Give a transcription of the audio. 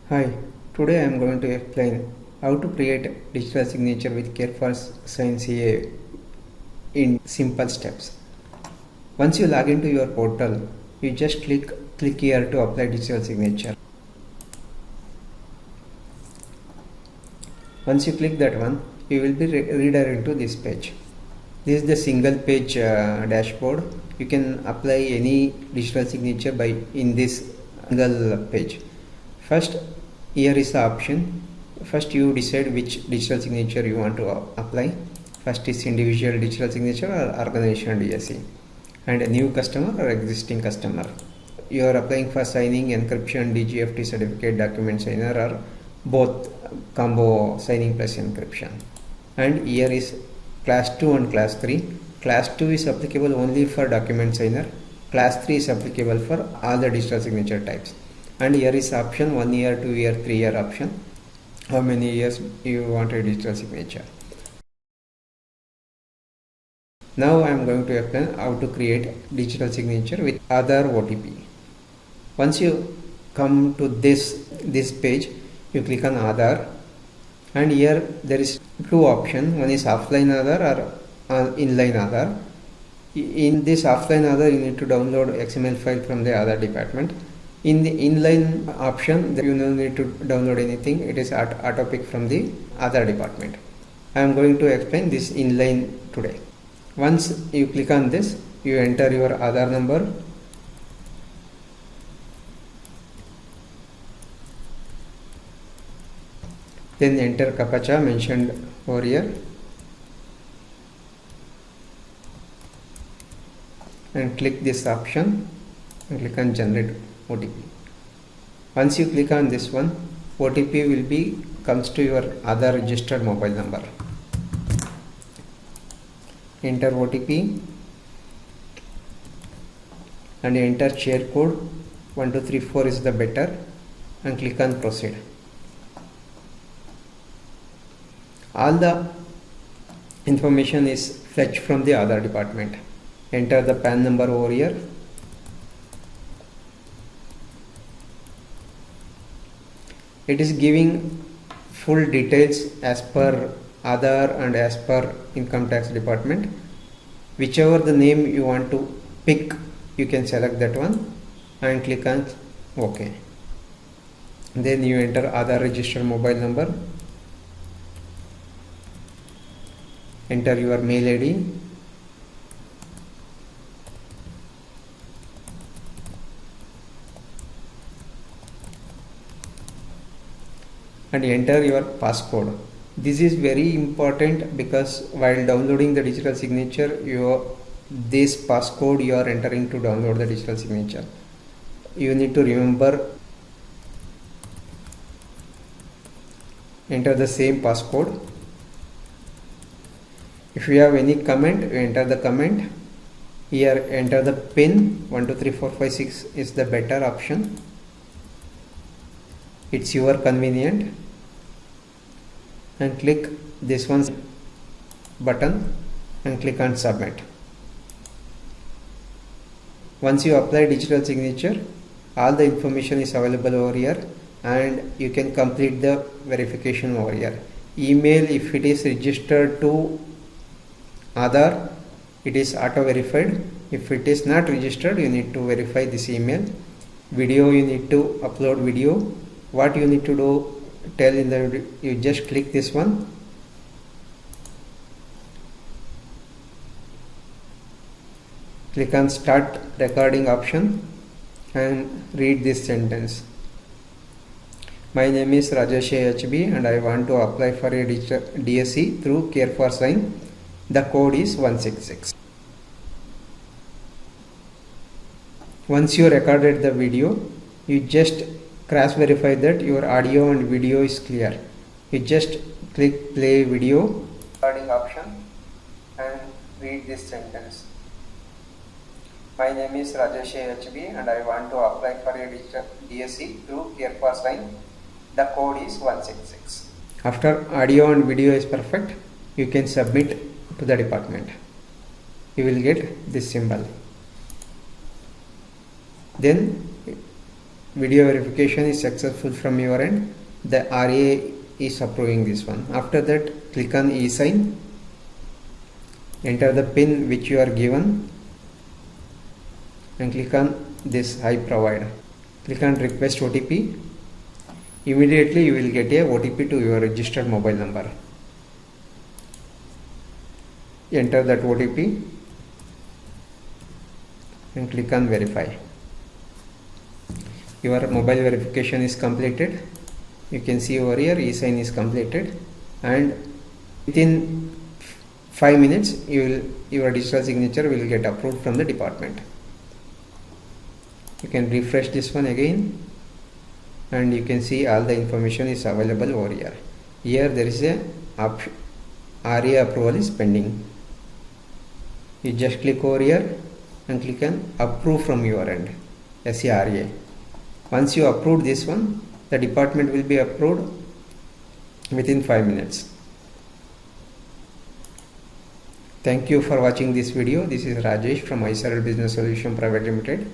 Hi, today I am going to explain how to create digital signature with Care4Sign CA in simple steps. Once you log into your portal, you just click here to apply digital signature. Once you click that one, you will be redirected to this page. This is the single page dashboard. You can apply any digital signature in this single page. First, here is the option. First, you decide which digital signature you want to apply. First is individual digital signature or organization DSC, and a new customer or existing customer. You are applying for signing, encryption, DGFT certificate, document signer, or both combo signing plus encryption. And here is class 2 and class 3. Class 2 is applicable only for document signer. Class 3 is applicable for all the digital signature types. And here is option 1 year, 2 year, 3 year option. How many years you want a digital signature. Now I am going to explain how to create digital signature with Aadhaar OTP. Once you come to this page, you click on Aadhaar, and here there is two options. One is offline Aadhaar or inline Aadhaar. In this offline Aadhaar, you need to download XML file from the Aadhaar department. In the inline option, you don't need to download anything. It is auto pick from the Aadhaar department. I am going to explain this inline today. Once you click on this, you enter your Aadhaar number, then enter CAPTCHA mentioned over here, and click this option and click on generate OTP. Once you click on this one, OTP will comes to your Aadhaar registered mobile number. Enter OTP and enter share code 1234 is the better, and click on proceed. All the information is fetched from the Aadhaar department. Enter the PAN number over here. It is giving full details as per Aadhaar and as per income tax department. Whichever the name you want to pick, you can select that one and click on OK. Then you enter Aadhaar registered mobile number, enter your mail ID, and enter your passcode. This is very important because while downloading the digital signature, this passcode you are entering to download the digital signature. You need to remember, enter the same passcode. If you have any comment, you enter the comment. Here enter the PIN 123456 is the better option. It's your convenient, and click this one button and click on submit. Once you apply digital signature, all the information is available over here, and you can complete the verification over here. Email, if it is registered to Aadhaar, it is auto verified. If it is not registered, you need to verify this email. Video, you need to upload video. What you need to do, tell in the video, you just click this one, click on start recording option and read this sentence. My name is Rajesh HB and I want to apply for a DSC through Care4Sign. The code is 166. Once you recorded the video, you just cross verify that your audio and video is clear. You just click play video recording option and read this sentence. My name is Rajesh HB and I want to apply for a DSC through Care4Sign. The code is 166. After audio and video is perfect, you can submit to the department. You will get this symbol. Then video verification is successful from your end. The RA is approving this one. After that, click on e-sign, enter the PIN which you are given and click on this I provide. Click on request OTP. Immediately you will get a OTP to your registered mobile number. Enter that OTP and click on verify. Your mobile verification is completed. You can see over here e-sign is completed, and within 5 minutes your digital signature will get approved from the department. You can refresh this one again and you can see all the information is available over here. Here there is a RA approval is pending. You just click over here and click on approve from your end, SARA. Once you approve this one, the department will be approved within 5 minutes. Thank you for watching this video. This is Rajesh from iService Business Solution Private Limited.